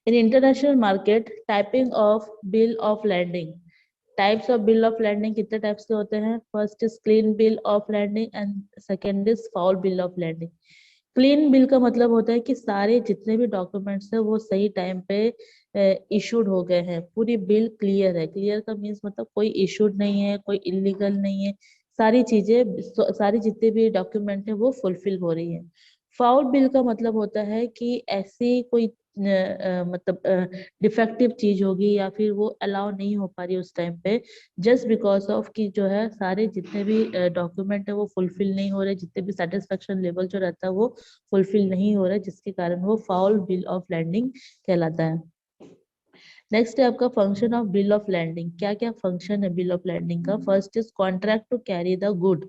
In international market, typing of bill of lading. Types of bill of lading कितने types के होते हैं? First is clean bill of lading and second is foul bill of lading. Clean bill का मतलब होता है कि सारे जितने भी डॉक्यूमेंट्स है वो सही टाइम पे इशूड हो गए हैं, पूरी बिल क्लियर है। क्लियर का मीन्स मतलब कोई इशूड नहीं है, कोई इलीगल नहीं है, सारी चीजें सारी जितने भी डॉक्यूमेंट है वो फुलफिल हो रही है। फाउल बिल का मतलब होता है कि ऐसी कोई मतलब डिफेक्टिव चीज होगी या फिर वो अलाउ नहीं हो पा रही उस टाइम पे, जस्ट बिकॉज ऑफ कि जो है सारे जितने भी डॉक्यूमेंट है वो फुलफिल नहीं हो रहे, जितने भी सेटिस्फेक्शन लेवल जो रहता है वो फुलफिल नहीं हो रहा है, जिसके कारण वो फाउल बिल ऑफ लैंडिंग कहलाता है। नेक्स्ट है आपका function of bill of landing. क्या क्या फंक्शन है बिल ऑफ लैंडिंग का? First is contract to carry the good.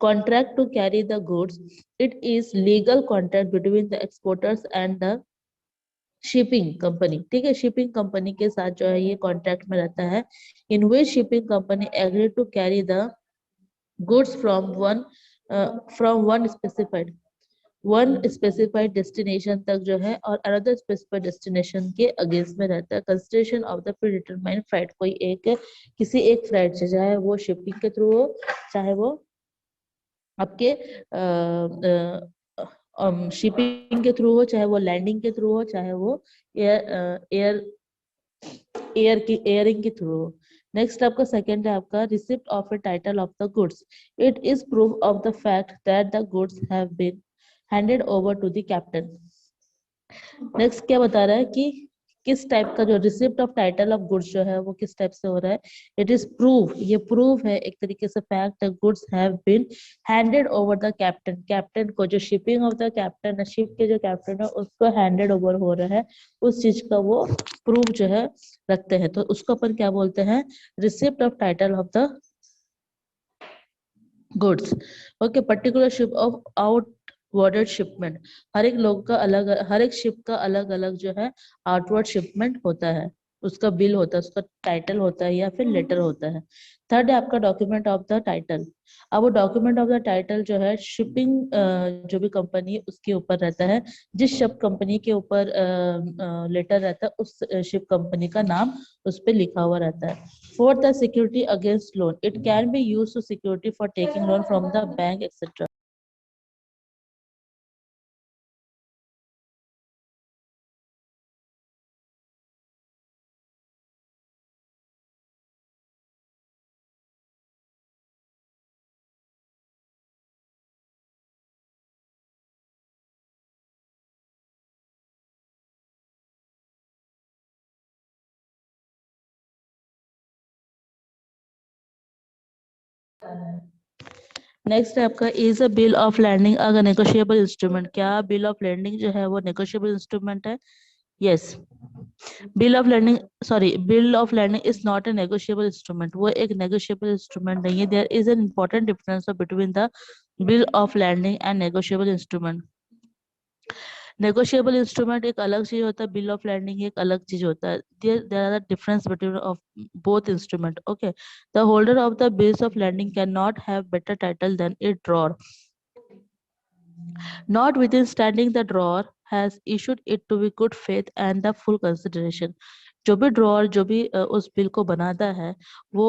Contract to carry the goods. It is legal contract between the exporters and the shipping company. ठीक है, shipping company के साथ जो है ये कॉन्ट्रैक्ट में रहता है। In which shipping company agree to carry the goods from one specified destination तक जो है और अनदर स्पेसिफाइड डेस्टिनेशन के अगेंस्ट में रहता है। Consideration of the predetermined flight, कोई एक किसी एक फ्लाइट से, चाहे वो शिपिंग के थ्रू हो, चाहे वो आपके शिपिंग के थ्रू हो, चाहे वो लैंडिंग के थ्रू हो, चाहे वो एयर एयरिंग के थ्रू हो। नेक्स्ट आपका सेकंड है आपका receipt of a title of the goods. It is proof of the fact that the goods have been handed over to the captain. Next क्या बता रहा है कि किस टाइप का जो receipt of title of goods जो है वो किस टाइप से हो रहा है? इट इज प्रूफ, ये प्रूफ है एक तरीके से fact the goods have been handed over the captain. Captain को, जो शिपिंग ऑफ द कैप्टन है, शिप के जो कैप्टन है उसको हैंडेड ओवर हो रहा है, उस चीज का वो प्रूफ जो है रखते हैं, तो उसको अपन क्या बोलते हैं? Receipt of title of the goods. Okay, particular ship of outward shipment. हर एक लोग का अलग, हर एक शिप का अलग अलग जो है आउटवर्ड शिपमेंट होता है, उसका बिल होता है, उसका टाइटल होता है या फिर लेटर होता है। थर्ड है आपका डॉक्यूमेंट ऑफ द टाइटल। अब वो डॉक्यूमेंट ऑफ द टाइटल जो है शिपिंग जो भी कंपनी है उसके ऊपर रहता है। जिस शिप कंपनी के ऊपर लेटर रहता है उस शिप कंपनी का नाम उस पर लिखा हुआ रहता है। फोर्थ है security against loan. It can be used to security for taking loan from the bank etcetera. Next है आपका is a bill of landing a negotiable instrument. क्या बिल ऑफ लैंडिंग जो है वो नेगोशिएबल इंस्ट्रूमेंट है? Yes. Bill of landing is not a negotiable instrument. वो एक negotiable instrument नहीं है। There is an important difference between the bill of landing and negotiable instrument. Negotiable instrument एक अलग चीज होता है, बिल ऑफ लैंडिंग एक अलग चीज होता है। There are the difference between of both instrument. Okay, the holder of the bills of landing can not have better title than it drawer notwithstanding the drawer has issued it to be good faith and the full consideration। जो भी drawer जो भी उस bill को बनाता है वो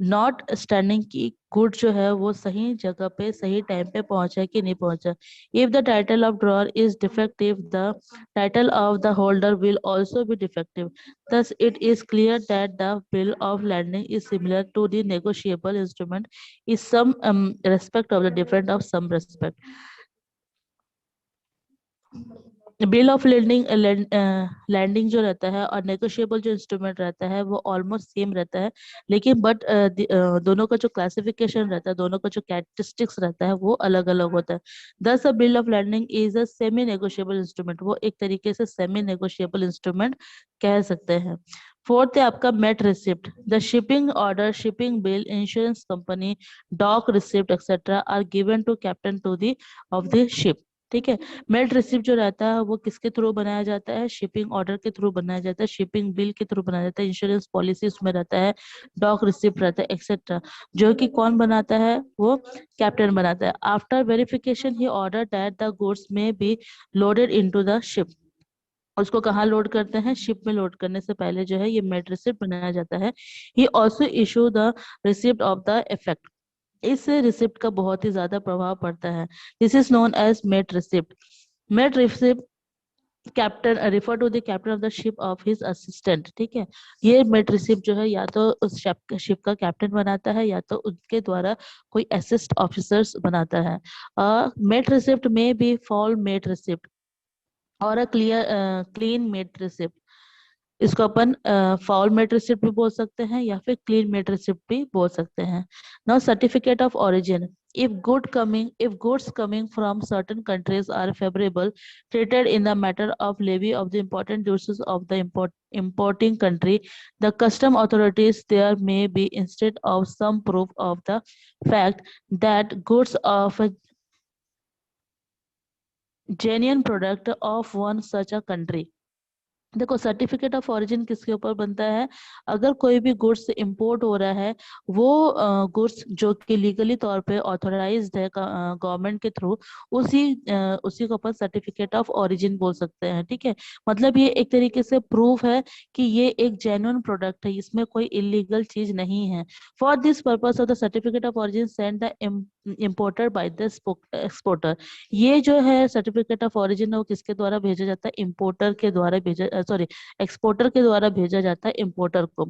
not standing की गुड जो है वो सही जगह पे सही टाइम पे पहुंचा कि नहीं पहुंचा। If the title of drawer is defective the title of the holder will also be defective. thus it is clear that the bill of lading is similar to the negotiable instrument is some respect of the different of some respect। Bill of landing landing जो रहता है और negotiable जो instrument रहता है वो almost same रहता है, लेकिन बट दोनों का जो क्लासिफिकेशन रहता है, दोनों का जो कैरेक्टरिस्टिक्स रहता है वो अलग अलग होता है। Thus a bill of landing is a semi negotiable instrument. वो एक तरीके से सेमी नेगोशिएबल इंस्ट्रूमेंट कह सकते हैं। फोर्थ है आपका mate receipt. The shipping order, shipping bill, insurance company, dock receipt etcetera are given to captain to the of the ship. ठीक है। मेल्ट रिसिप्ट जो रहता है वो किसके थ्रू बनाया जाता है, शिपिंग ऑर्डर के थ्रू बनाया जाता है, शिपिंग बिल के थ्रू बनाया जाता है, इंश्योरेंस पॉलिसी उसमें रहता है, डॉक रिसिप्ट रहता है, एक्सेट्रा, जो कि कौन बनाता है, वो कैप्टन बनाता है। आफ्टर वेरिफिकेशन ही ऑर्डर दैट द गुड्स में be loaded into the ship. उसको कहाँ लोड करते हैं, शिप में लोड करने से पहले जो है ये मेल्ट रिसिप्ट बनाया जाता है। He also issue the receipt of the effect. इस रिसिप्ट का बहुत ही ज्यादा प्रभाव पड़ता है। This is known as mate receipt. Mate receipt captain refer to the captain of the ship of his assistant. ठीक है, ये मेट रिसिप्ट जो है या तो उस शिप का कैप्टन बनाता है या तो उनके द्वारा कोई असिस्ट ऑफिसर्स बनाता है। मेट रिसिप्ट में बी फॉल मेट रिसिप्ट और अ क्लीन मेट रिसिप्ट। इसको अपन फाउल मेट रिसिप्ट भी बोल सकते हैं या फिर क्लीन मेट रिसिप्ट भी बोल सकते हैं। Now certificate of origin. if goods coming from certain countries are favorable treated in the matter of levy of the important duties of the importing country, the custom authorities there may be instead of some proof of the fact that goods of a genuine product of one such a country। देखो, certificate of origin किसके ऊपर बनता है, अगर कोई भी goods import हो रहा है, वो गुड्स जो कि लीगली तौर पे ऑथोराइज्ड है गवर्नमेंट के थ्रू, उसी को अपन सर्टिफिकेट ऑफ ओरिजिन बोल सकते हैं। ठीक है, मतलब ये एक तरीके से प्रूफ है कि ये एक जेन्युइन प्रोडक्ट है, इसमें कोई इलीगल चीज नहीं है। For this purpose of the certificate of origin send the importer by the exporter. ये जो है सर्टिफिकेट ऑफ ओरिजिन है वो किसके द्वारा भेजा जाता है, इंपोर्टर के द्वारा भेजा, सॉरी, एक्सपोर्टर के द्वारा भेजा जाता है इंपोर्टर को।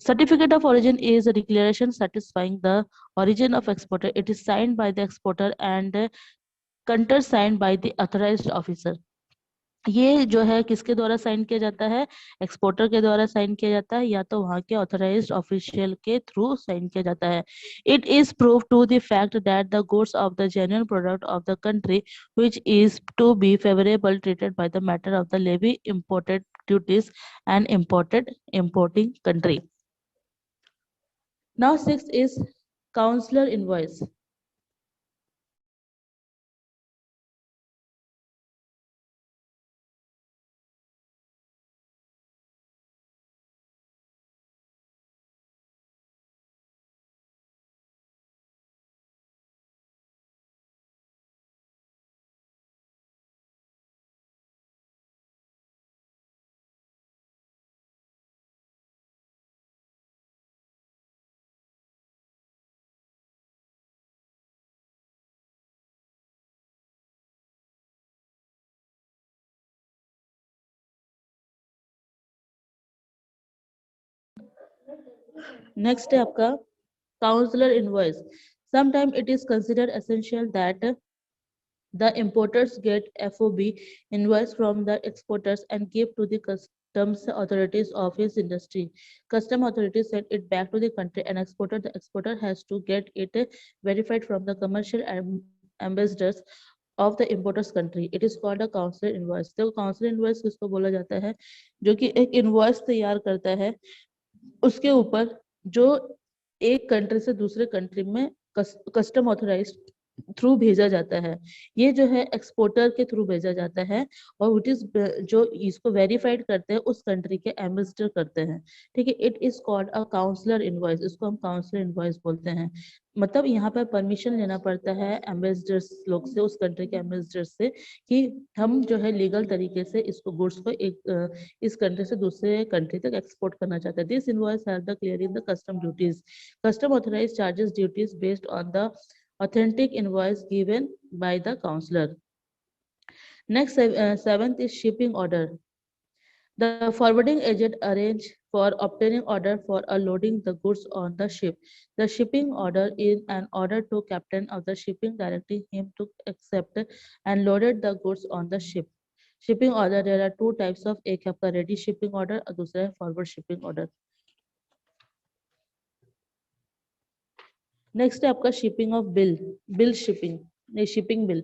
Certificate of origin is a declaration satisfying the origin of exporter. It is signed by the exporter and countersigned by the authorized officer. ये जो है किसके द्वारा साइन किया जाता है, एक्सपोर्टर के द्वारा साइन किया जाता है या तो वहां के ऑथराइज्ड ऑफिशियल के थ्रू साइन किया जाता है। It is prove to the fact that the goods of the genuine product of the country which is to be favourable treated by the matter of the levy imported duties and imported importing country. Now six is counsellor invoice. Next है आपका counsellor invoice. Sometimes it is considered essential that the importers get FOB invoice from the exporters and give to the customs authorities of his industry. Custom authorities send it back to the country and exporter. The exporter has to get it verified from the commercial ambassadors of the importer's country. It is called a consular invoice. तो consular invoice किसको बोला जाता है, जो कि एक invoice तैयार करता है, उसके ऊपर जो एक कंट्री से दूसरे कंट्री में कस्टम ऑथराइज थ्रू भेजा जाता है। ये जो है एक्सपोर्टर के थ्रू भेजा जाता है और इट इज जो इसको वेरीफाइड करते हैं उस कंट्री के एम्बेसडर करते हैं। ठीक है, it is called a counsellor invoice. इसको हम काउंसलर इनवॉइस बोलते हैं। मतलब यहाँ पर परमिशन लेना पड़ता है एम्बेसडर्स लोग से, उस कंट्री के एम्बेसडर से, कि हम जो है लीगल तरीके से इसको गुड्स को इस कंट्री से दूसरे कंट्री तक एक्सपोर्ट करना चाहते हैं। This invoice help the clearing the custom duties. Custom authorise charges duties based on the authentic invoice given by the counselor. Next, seventh is shipping order. The forwarding agent arrange for obtaining order for unloading the goods on the ship. The shipping order is an order to captain of the shipping directing him to accept and loaded the goods on the ship. Shipping order, there are two types of, एक है आपका ready shipping order और दूसरा है forward shipping order. Next है आपका shipping of bill, bill shipping, नहीं shipping bill.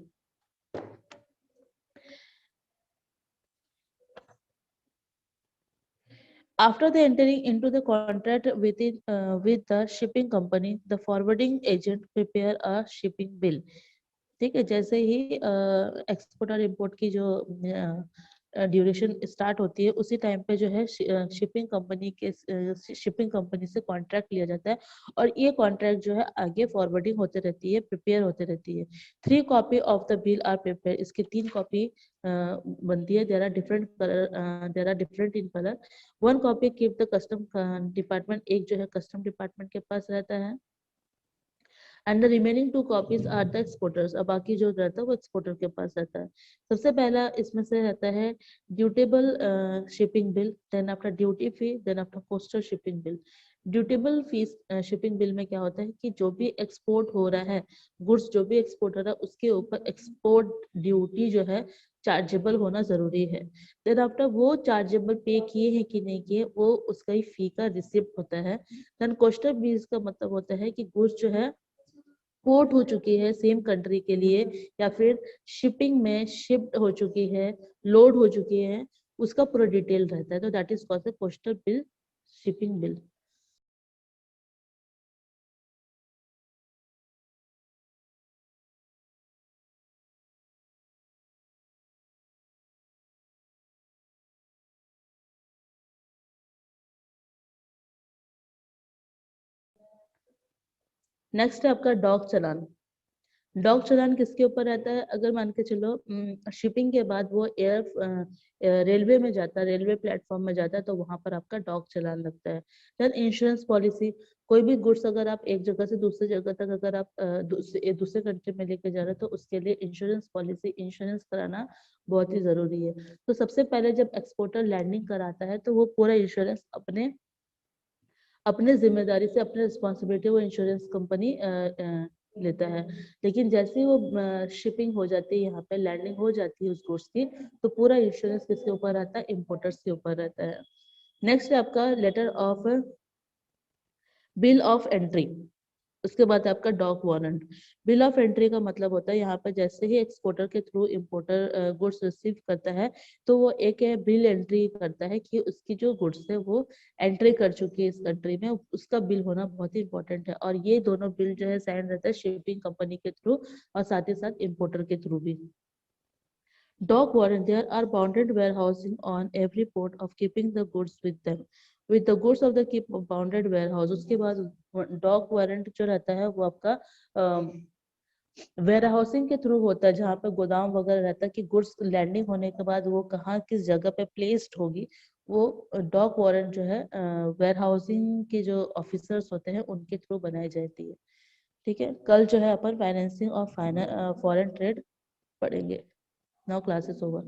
After the entering into the contract with the shipping company, the forwarding agent prepare a shipping bill. ठीक है, जैसे ही export और इम्पोर्ट की जो ड्यूरेशन स्टार्ट होती है उसी टाइम पे जो है शिपिंग कंपनी से कॉन्ट्रैक्ट लिया जाता है और ये कॉन्ट्रैक्ट जो है आगे फॉरवर्डिंग होते रहती है, प्रिपेयर होते रहती है। 3 copy of the bill are prepare, इसकी 3 कॉपी बनती है। There are different colour, there are different in colour. 1 copy keep the custom department, एक जो है कस्टम डिपार्टमेंट के पास रहता है। And the remaining 2 copies are the exporters, अब बाकी जो रहता है वो एक्सपोर्टर के पास रहता है। सबसे पहला इसमें से रहता है dutiable shipping bill, then after duty fee, then after coastal shipping bill. Dutiable fees shipping bill में क्या होता है कि जो भी एक्सपोर्ट हो रहा है गुड्स, जो भी एक्सपोर्ट हो रहा है उसके ऊपर एक्सपोर्ट ड्यूटी जो है चार्जेबल होना जरूरी है। देन आफ्टर वो चार्जेबल पे किए हैं कि नहीं किए, वो उसका ही फी का रिसिप्ट होता है। देन कोस्टल फीस का मतलब होता है कि गुड्स जो है पोर्ट हो चुकी है सेम कंट्री के लिए या फिर शिपिंग में शिफ्ट हो चुकी है, लोड हो चुकी है, उसका पूरा डिटेल रहता है। तो that is called coastal bill, shipping bill. Next है आपका डॉक चालान। डॉक चालान किसके ऊपर रहता है? अगर मान के चलो शिपिंग के बाद वो रेलवे में जाता है, रेलवे प्लेटफॉर्म में जाता है, तो वहां पर आपका डॉक चालान लगता है। देन इंश्योरेंस पॉलिसी, कोई भी गुड्स अगर आप एक जगह से दूसरी जगह तक अगर आप दूसरे कंट्री में लेके जा रहे हो तो उसके लिए इंश्योरेंस पॉलिसी, इंश्योरेंस कराना बहुत ही जरूरी है। तो सबसे पहले जब एक्सपोर्टर लैंडिंग कराता है तो वो पूरा इंश्योरेंस अपने अपने जिम्मेदारी से, अपने रिस्पॉन्सिबिलिटी वो इंश्योरेंस कंपनी लेता है। लेकिन जैसे ही वो शिपिंग हो जाती है, यहाँ पे लैंडिंग हो जाती है उस गुड्स की, तो पूरा इंश्योरेंस किसके ऊपर रहता है? इम्पोर्टर्स के ऊपर रहता है। नेक्स्ट है आपका letter of bill of entry. उसके बाद आपका dock warrant. Bill of entry का मतलब होता है यहाँ पर जैसे ही एक्सपोर्टर के थ्रू इंपोर्टर गुड्स रिसीव करता है तो वो एक बिल एंट्री करता है कि उसकी जो गुड्स है वो एंट्री कर चुकी है इस कंट्री में, उसका बिल होना बहुत ही इंपॉर्टेंट है। और ये दोनों बिल जो है साइन रहता है शिपिंग कंपनी के थ्रू और साथ ही साथ इम्पोर्टर के थ्रू भी। Dock warrant, there are bounded warehousing on every port of keeping the goods with them. With the goods of the keep bounded warehouse, उसके बाद डॉक वारंट जो रहता है वो आपका वेयर हाउसिंग के थ्रू होता है, जहाँ पे गोदाम वगैरह रहता है कि गुड्स लैंडिंग होने के बाद वो कहाँ किस जगह पे प्लेस्ड होगी। वो डॉक वारंट जो है वेयर हाउसिंग के जो ऑफिसर्स होते हैं उनके थ्रू बनाई जाती है। ठीक है, कल जो है अपन फाइनेंसिंग और फॉरेन ट्रेड पढ़ेंगे। Now class is over.